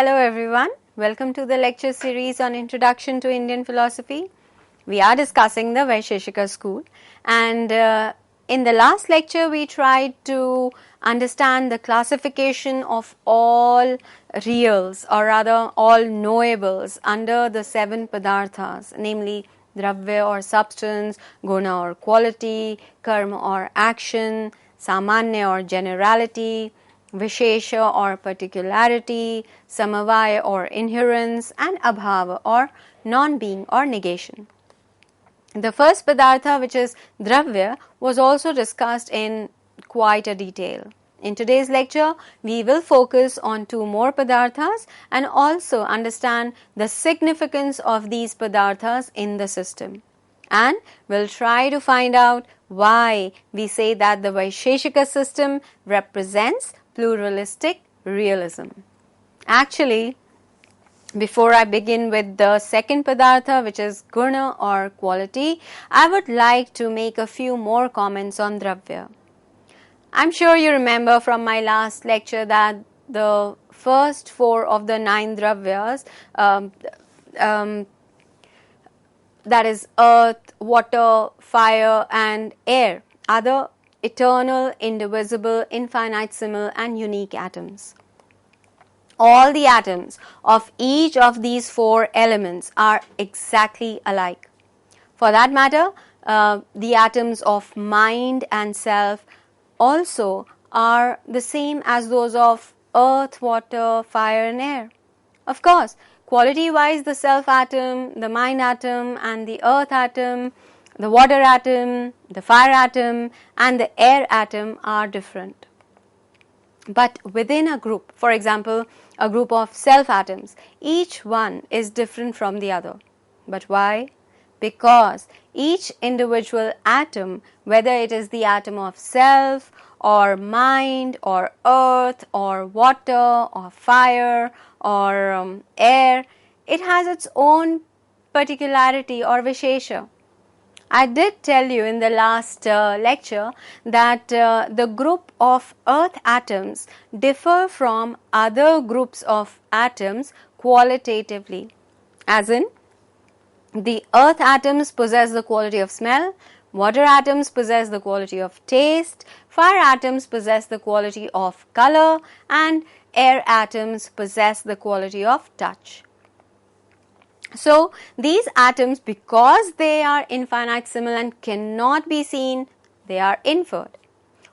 Hello everyone, welcome to the lecture series on Introduction to Indian Philosophy. We are discussing the Vaiśeṣika school, and in the last lecture we tried to understand the classification of all reals, or rather all knowables under the 7 padarthas, namely dravya or substance, guna or quality, karma or action, samanya or generality, Vaiśeṣa or particularity, samavaya or inherence, and abhava or non-being or negation. The first padartha, which is dravya, was also discussed in quite a detail. In today's lecture, we will focus on 2 more padarthas and also understand the significance of these padarthas in the system. And we'll try to find out why we say that the Vaiśeṣika system represents pluralistic realism. Actually, before I begin with the second padartha, which is guna or quality, I would like to make a few more comments on dravya. I'm sure you remember from my last lecture that the first 4 of the 9 dravyas, that is earth, water, fire and air, are the eternal, indivisible, infinitesimal and unique atoms. All the atoms of each of these 4 elements are exactly alike. For that matter, the atoms of mind and self also are the same as those of earth, water, fire and air. Of course, quality-wise, the self atom, the mind atom and the earth atom, the water atom, the fire atom and the air atom are different. But within a group, for example, a group of self atoms, each one is different from the other. But why? Because each individual atom, whether it is the atom of self or mind or earth or water or fire or air, it has its own particularity or Vaiśeṣa. I did tell you in the last lecture that the group of earth atoms differ from other groups of atoms qualitatively. As in, the earth atoms possess the quality of smell, water atoms possess the quality of taste, fire atoms possess the quality of color, and air atoms possess the quality of touch. So, these atoms, because they are infinitesimal and cannot be seen, they are inferred.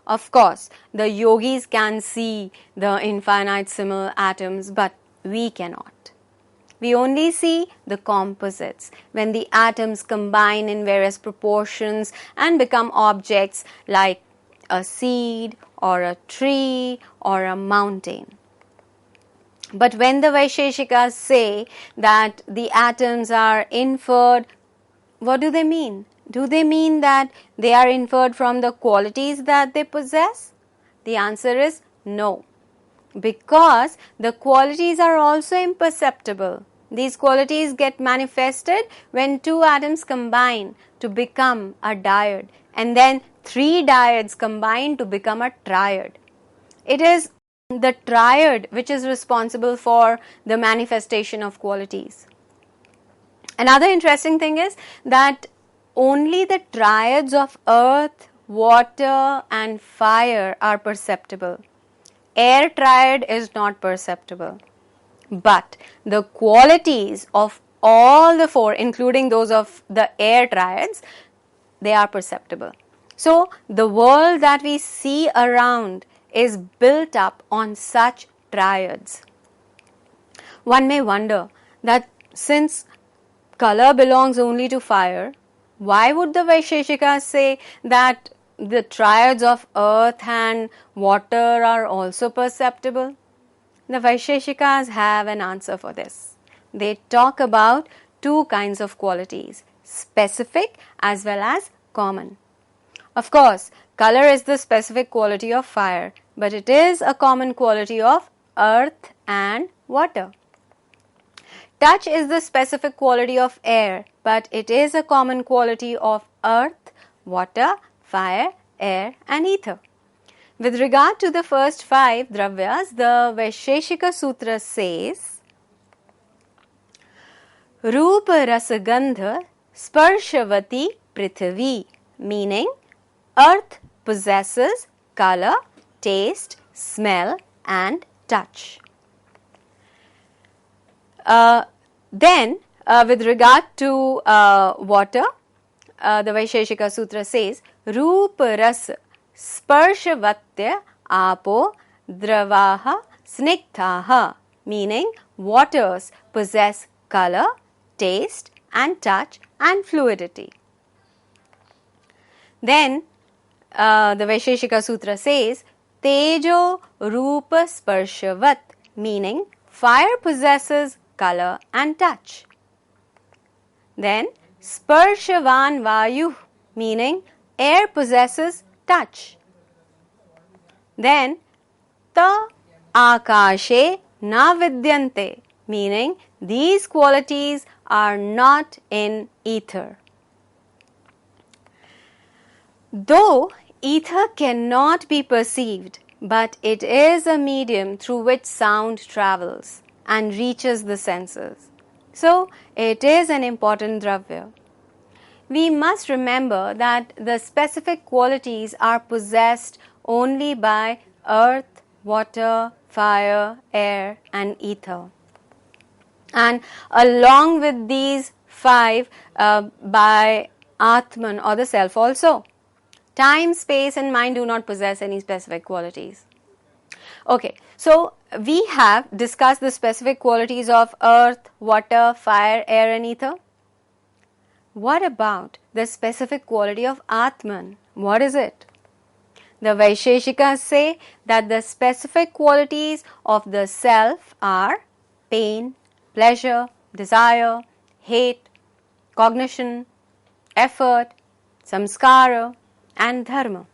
Of course, the yogis can see the infinitesimal atoms, but we cannot. We only see the composites, when the atoms combine in various proportions and become objects like a seed or a tree or a mountain. But when the Vaiśeṣikas say that the atoms are inferred, what do they mean? Do they mean that they are inferred from the qualities that they possess? The answer is no, because the qualities are also imperceptible. These qualities get manifested when 2 atoms combine to become a dyad, and then 3 dyads combine to become a triad. It is the triad which is responsible for the manifestation of qualities. Another interesting thing is that only the triads of earth, water and fire are perceptible. Air triad is not perceptible. But the qualities of all the 4, including those of the air triads, they are perceptible. So, the world that we see around is built up on such triads. One may wonder that since color belongs only to fire, why would the Vaiśeṣikas say that the triads of earth and water are also perceptible? The Vaiśeṣikas have an answer for this. They talk about 2 kinds of qualities, specific as well as common. Of course, color is the specific quality of fire, but it is a common quality of earth and water. Touch is the specific quality of air, but it is a common quality of earth, water, fire, air and ether. With regard to the first 5 dravyas, the Vaiśeṣika Sutra says Roop Rasa Gandha Sparshavati Prithvi, meaning earth possesses color, taste, smell and touch. Then, with regard to water, the Vaiśeṣika Sutra says, Roop Ras Sparshavatya Apo Dravaha Snigdhaha, meaning waters possess color, taste and touch and fluidity. Then, the Vaiśeṣika Sutra says, Tejo Rupa Sparshavat, meaning fire possesses color and touch. Then, Sparshavan Vayu, meaning air possesses touch. Then, Ta Akashe Na Vidyante, meaning these qualities are not in ether. Though ether cannot be perceived, but it is a medium through which sound travels and reaches the senses. So, it is an important dravya. We must remember that the specific qualities are possessed only by earth, water, fire, air and ether. And along with these five, by Atman or the self also. Time, space and mind do not possess any specific qualities. Okay, so we have discussed the specific qualities of earth, water, fire, air and ether. What about the specific quality of Atman? What is it? The Vaiseshikas say that the specific qualities of the self are pain, pleasure, desire, hate, cognition, effort, samskara and dharma.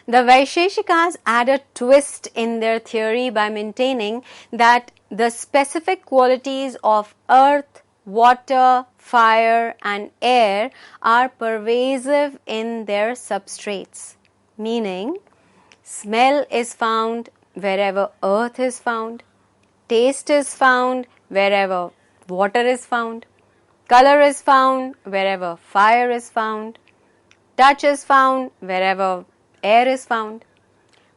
The Vaiseshikas add a twist in their theory by maintaining that the specific qualities of earth, water, fire and air are pervasive in their substrates, meaning smell is found wherever earth is found, taste is found wherever water is found, color is found wherever fire is found, touch is found wherever air is found.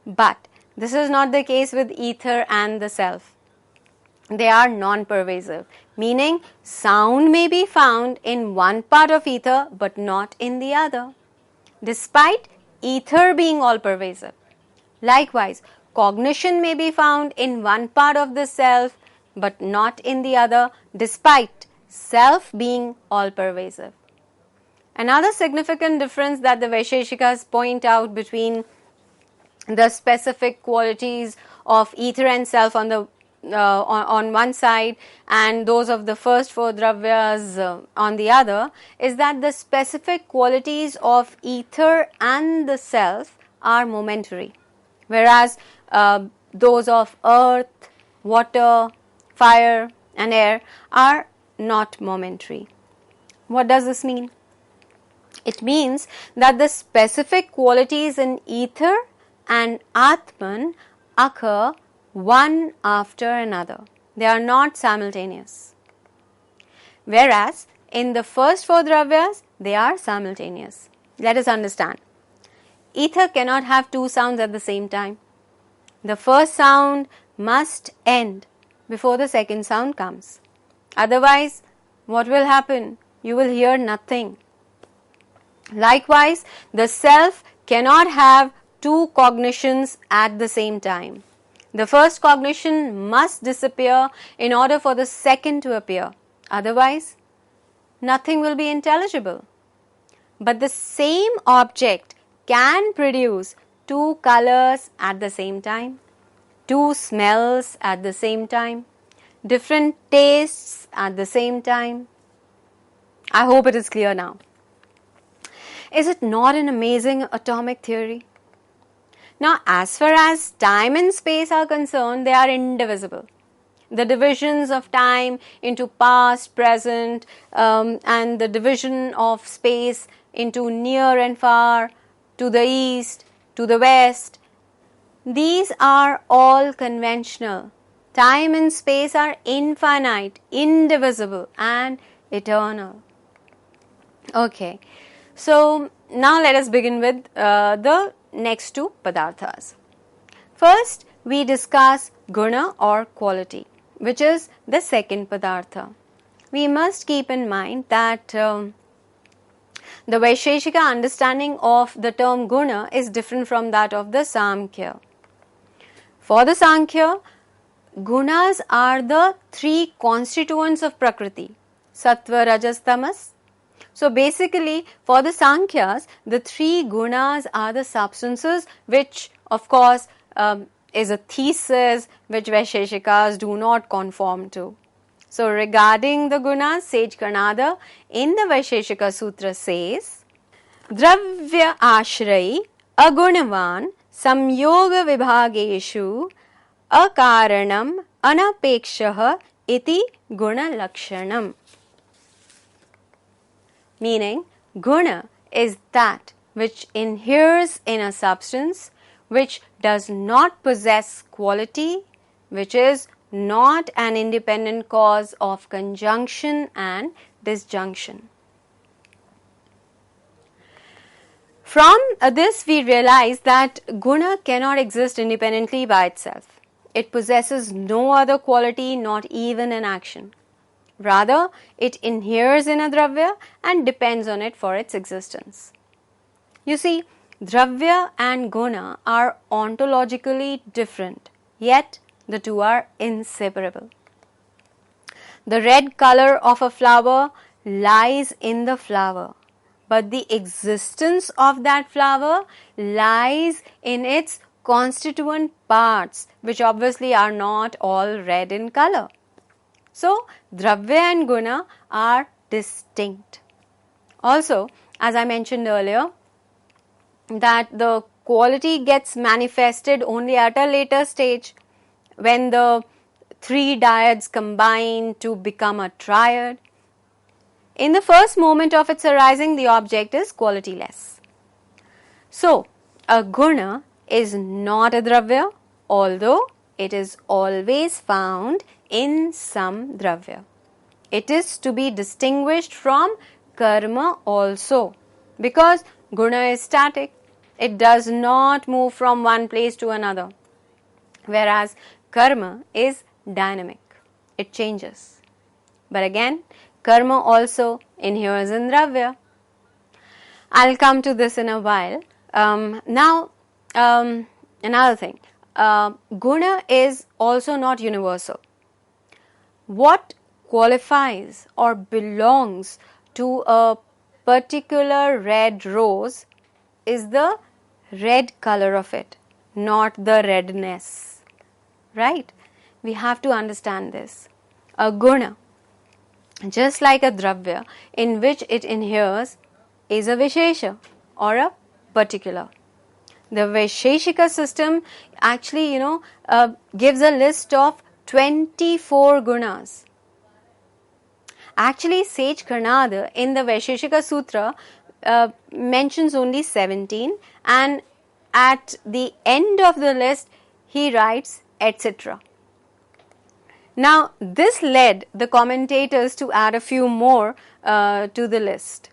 But this is not the case with ether and the self. They are non-pervasive, meaning sound may be found in one part of ether but not in the other, despite ether being all-pervasive. Likewise, cognition may be found in one part of the self but not in the other, despite self being all-pervasive. Another significant difference that the Vaiseshikas point out between the specific qualities of ether and self on the on one side and those of the first four dravyas on the other is that the specific qualities of ether and the self are momentary, whereas those of earth, water, fire and air are not momentary. What does this mean? It means that the specific qualities in ether and Atman occur one after another. They are not simultaneous. Whereas in the first four dravyas, they are simultaneous. Let us understand. Ether cannot have two sounds at the same time. The first sound must end before the second sound comes. Otherwise, what will happen? You will hear nothing. Likewise, the self cannot have two cognitions at the same time. The first cognition must disappear in order for the second to appear. Otherwise, nothing will be intelligible. But the same object can produce two colors at the same time, two smells at the same time, different tastes at the same time. I hope it is clear now. Is it not an amazing atomic theory? Now, as far as time and space are concerned, they are indivisible. The divisions of time into past, present, and the division of space into near and far, to the east, to the west, these are all conventional. Time and space are infinite, indivisible, and eternal. Okay, so now let us begin with the next two padarthas. First, we discuss guna or quality, which is the second padartha. We must keep in mind that the Vaiśeṣika understanding of the term guna is different from that of the Samkhya. For the Sankhya, gunas are the three constituents of Prakriti, Sattva, Rajas, Tamas. So basically, for the Sankhyas, the three gunas are the substances which, of course, is a thesis which Vaiśeṣikas do not conform to. So regarding the gunas, sage Karnada in the Vaiśeṣika Sutra says, Dravya ashrayi agunavan samyoga vibhageshu akaranam anapekshah iti guna lakshanam. Meaning, guna is that which inheres in a substance which does not possess quality, which is not an independent cause of conjunction and disjunction. From this we realize that guna cannot exist independently by itself. It possesses no other quality, not even an action. Rather, it inheres in a dravya and depends on it for its existence. You see, dravya and guna are ontologically different, yet the two are inseparable. The red color of a flower lies in the flower, but the existence of that flower lies in its constituent parts, which obviously are not all red in color. So, dravya and guna are distinct. Also, as I mentioned earlier, that the quality gets manifested only at a later stage when the three dyads combine to become a triad. In the first moment of its arising, the object is qualityless. So, a guna is not a dravya, although it is always found in some dravya. It is to be distinguished from karma also, because guna is static. It does not move from one place to another, whereas karma is dynamic. It changes. But again, karma also inheres in dravya. I'll come to this in a while. Now, another thing. Guna is also not universal. What qualifies or belongs to a particular red rose is the red color of it, not the redness. Right? We have to understand this. A guna, just like a dravya in which it inheres, is a Vaiśeṣa or a particular. The Vaiśeṣika system actually, gives a list of 24 gunas. Actually, sage Karnada in the Vaiśeṣika Sutra mentions only 17, and at the end of the list he writes etc. Now, this led the commentators to add a few more to the list.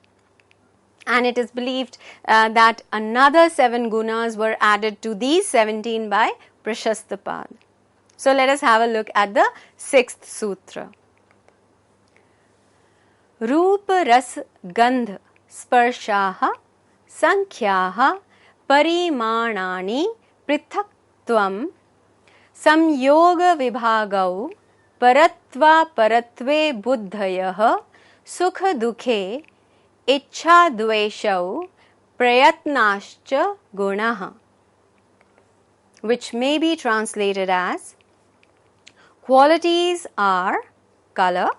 And it is believed that another 7 gunas were added to these 17 by Prashastapad. So, let us have a look at the 6th sutra. Rupa ras gandh sparshaha sankhyaha parimanani prithak-tvam samyoga vibhagau paratva paratve buddhayah sukha dukhe ichha dveshau prayatnascha gunaha, which may be translated as qualities are color,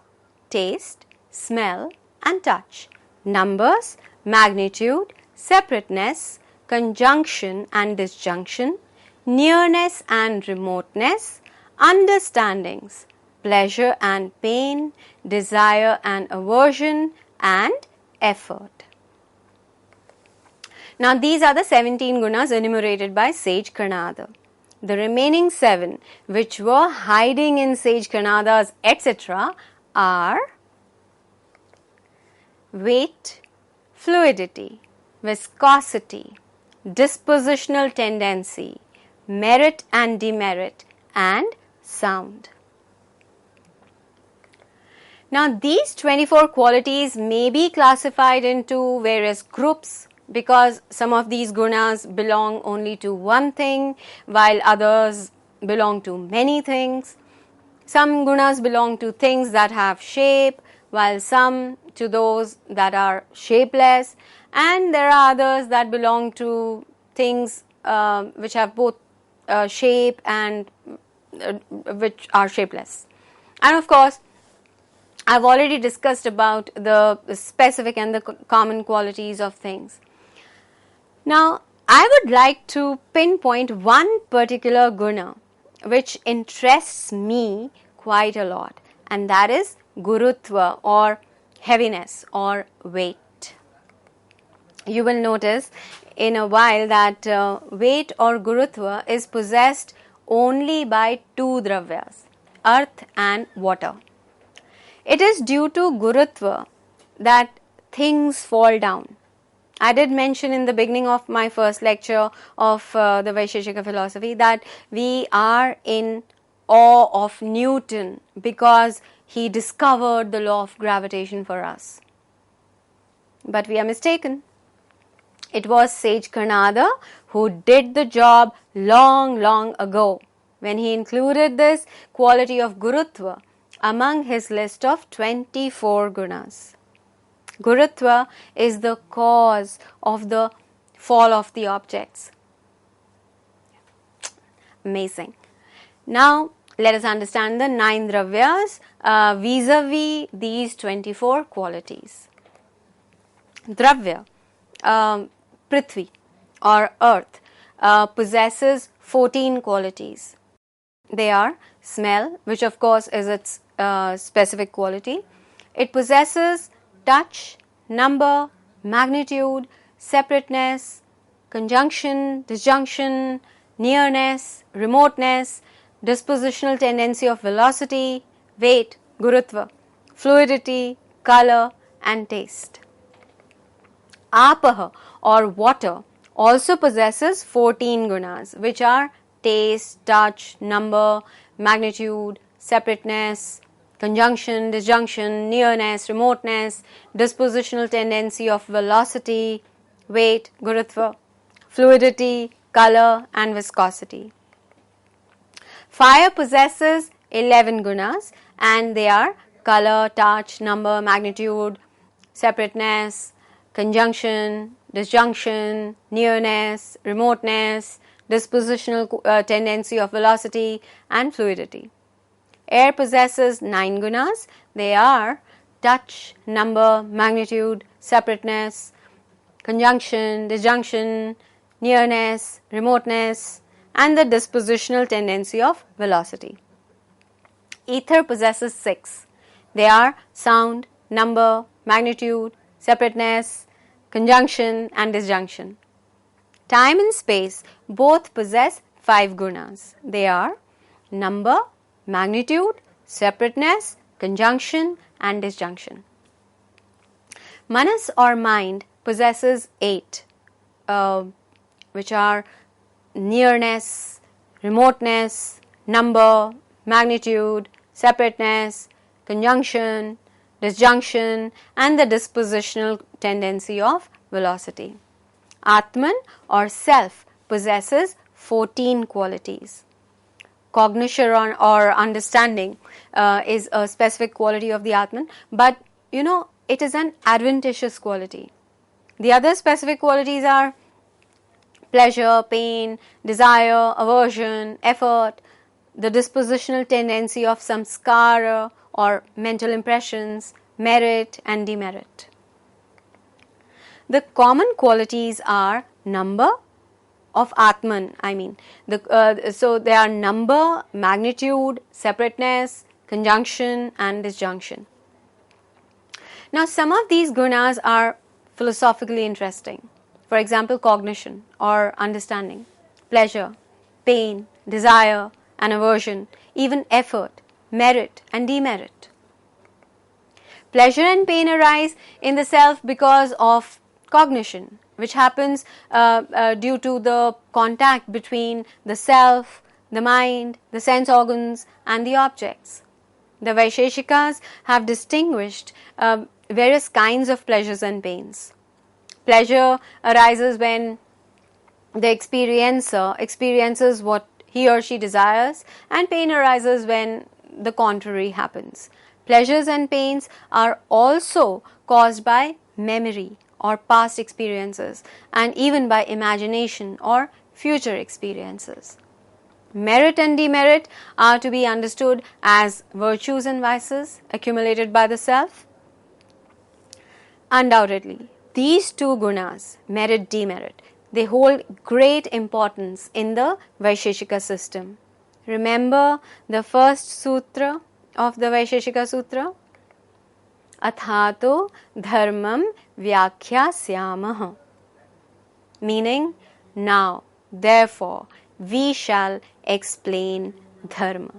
taste, smell and touch, numbers, magnitude, separateness, conjunction and disjunction, nearness and remoteness, understandings, pleasure and pain, desire and aversion, and effort. Now, these are the 17 gunas enumerated by sage Karnada. The remaining 7, which were hiding in sage Kanada's etc., are weight, fluidity, viscosity, dispositional tendency, merit and demerit, and sound. Now, these 24 qualities may be classified into various groups because some of these gunas belong only to one thing while others belong to many things. Some gunas belong to things that have shape while some to those that are shapeless, and there are others that belong to things which have both shape and which are shapeless. And of course, I've already discussed about the specific and the common qualities of things. Now, I would like to pinpoint one particular guna which interests me quite a lot, and that is gurutva or heaviness or weight. You will notice in a while that weight or gurutva is possessed only by two dravyas, earth and water. It is due to gurutva that things fall down. I did mention in the beginning of my first lecture of the Vaiśeṣika philosophy that we are in awe of Newton because he discovered the law of gravitation for us. But we are mistaken. It was sage Kanada who did the job long ago when he included this quality of gurutva among his list of 24 gunas. Gurutva is the cause of the fall of the objects. Amazing. Now, let us understand the 9 dravyas vis-a-vis these 24 qualities. Dravya, Prithvi or earth, possesses 14 qualities. They are smell, which of course is its specific quality. It possesses touch, number, magnitude, separateness, conjunction, disjunction, nearness, remoteness, dispositional tendency of velocity, weight, gurutva, fluidity, color, and taste. Apaha or water also possesses 14 gunas, which are taste, touch, number, magnitude, separateness, conjunction, disjunction, nearness, remoteness, dispositional tendency of velocity, weight, gurutva, fluidity, color, and viscosity. Fire possesses 11 gunas, and they are color, touch, number, magnitude, separateness, conjunction, disjunction, nearness, remoteness, dispositional tendency of velocity, and fluidity. Air possesses 9 gunas. They are touch, number, magnitude, separateness, conjunction, disjunction, nearness, remoteness, and the dispositional tendency of velocity. Ether possesses 6. They are sound, number, magnitude, separateness, conjunction, and disjunction. Time and space both possess 5 gunas. They are number, magnitude, separateness, conjunction, and disjunction. Manas or mind possesses 8, which are nearness, remoteness, number, magnitude, separateness, conjunction, disjunction, and the dispositional tendency of velocity. Atman or self possesses 14 qualities. Cognition or understanding is a specific quality of the Atman, but it is an adventitious quality. The other specific qualities are pleasure, pain, desire, aversion, effort, the dispositional tendency of samskara or mental impressions, merit and demerit. The common qualities are number of Atman, so they are number, magnitude, separateness, conjunction and disjunction. Now, some of these gunas are philosophically interesting. For example, cognition or understanding, pleasure, pain, desire and aversion, even effort, merit and demerit. Pleasure and pain arise in the self because of cognition, which happens due to the contact between the self, the mind, the sense organs and the objects. The Vaiśeṣikas have distinguished various kinds of pleasures and pains. Pleasure arises when the experiencer experiences what he or she desires, and pain arises when the contrary happens. Pleasures and pains are also caused by memory or past experiences, and even by imagination or future experiences. Merit and demerit are to be understood as virtues and vices accumulated by the self. Undoubtedly, these two gunas, merit, demerit, they hold great importance in the Vaiśeṣika system. Remember the first sutra of the Vaiśeṣika Sutra? Athato dharmam vyakhyāsyāmah. Meaning, now, therefore, we shall explain dharma.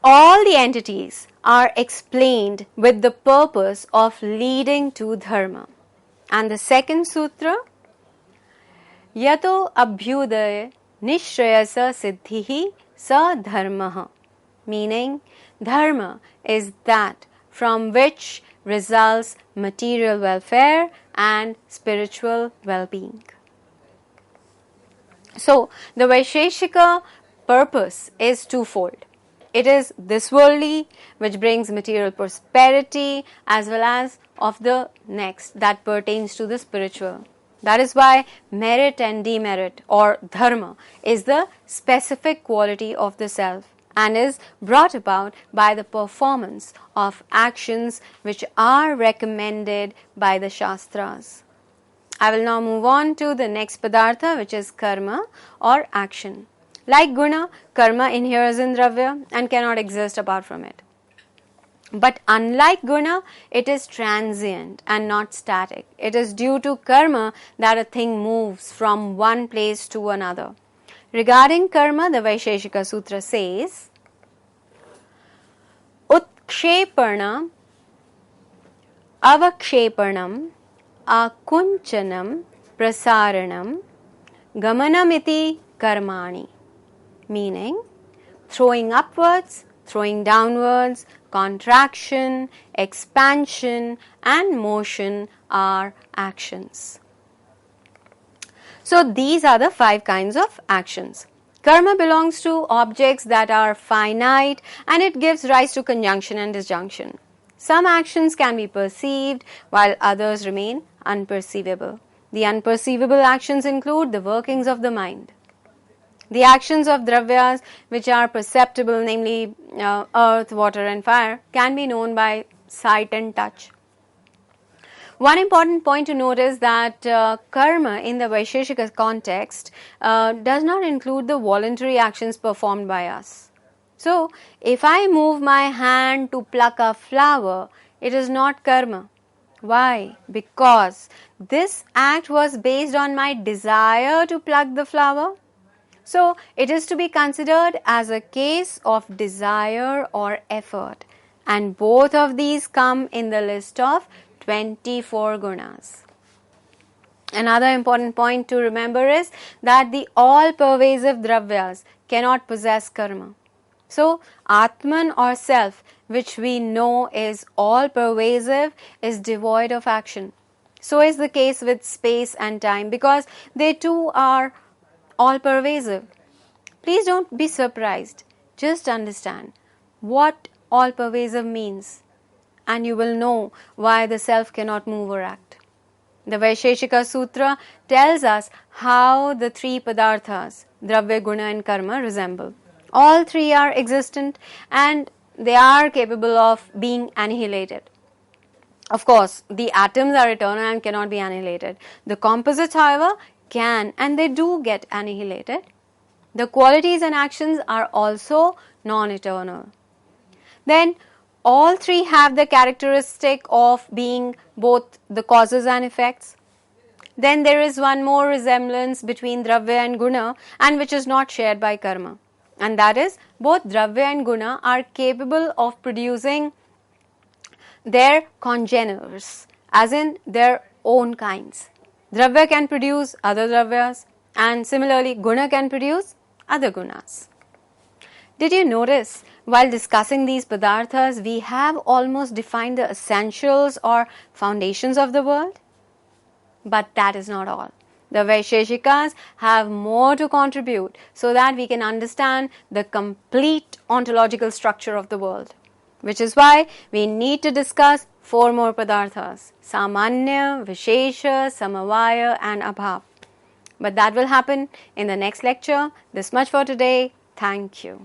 All the entities are explained with the purpose of leading to dharma. And the second sutra, yato abhyudaya nishrayasa siddhihi sa dharmaha, meaning dharma is that from which results material welfare and spiritual well-being. So, the Vaiśeṣika purpose is twofold. It is this worldly, which brings material prosperity, as well as of the next that pertains to the spiritual. That is why merit and demerit or dharma is the specific quality of the self and is brought about by the performance of actions which are recommended by the Shastras. I will now move on to the next padartha, which is karma or action. Like guna, karma inheres in dravya and cannot exist apart from it. But unlike guna, it is transient and not static. It is due to karma that a thing moves from one place to another. Regarding karma, the Vaiśeṣika Sutra says, Utkshepana, Avakshepanam, Akunchanam, Prasaranam, Gamanamiti Karmani. Meaning, throwing upwards, throwing downwards, contraction, expansion and motion are actions. So these are the 5 kinds of actions. Karma belongs to objects that are finite and it gives rise to conjunction and disjunction. Some actions can be perceived while others remain unperceivable. The unperceivable actions include the workings of the mind. The actions of dravyas which are perceptible, namely earth, water and fire, can be known by sight and touch. One important point to note is that karma in the Vaiśeṣika context does not include the voluntary actions performed by us. So, if I move my hand to pluck a flower, it is not karma. Why? Because this act was based on my desire to pluck the flower. So, it is to be considered as a case of desire or effort, and both of these come in the list of 24 gunas. Another important point to remember is that the all-pervasive dravyas cannot possess karma. So, Atman or self, which we know is all-pervasive, is devoid of action. So is the case with space and time, because they too are all-pervasive. Please don't be surprised. Just understand what all-pervasive means and you will know why the self cannot move or act. The Vaiśeṣika Sutra tells us how the 3 padarthas, dravya, guna and karma, resemble. All 3 are existent and they are capable of being annihilated. Of course, the atoms are eternal and cannot be annihilated. The composites, however, can and they do get annihilated. The qualities and actions are also non-eternal. Then all 3 have the characteristic of being both the causes and effects. Then there is one more resemblance between Dravya and Guna, and which is not shared by Karma. And that is, both Dravya and Guna are capable of producing their congeners, as in their own kinds. Dravya can produce other Dravyas, and similarly Guna can produce other Gunas. Did you notice, while discussing these Padarthas, we have almost defined the essentials or foundations of the world? But that is not all. The Vaiśeṣikas have more to contribute so that we can understand the complete ontological structure of the world. Which is why we need to discuss 4 more Padarthas: Samanya, Vishesha, Samavaya and Abhav. But that will happen in the next lecture. This much for today. Thank you.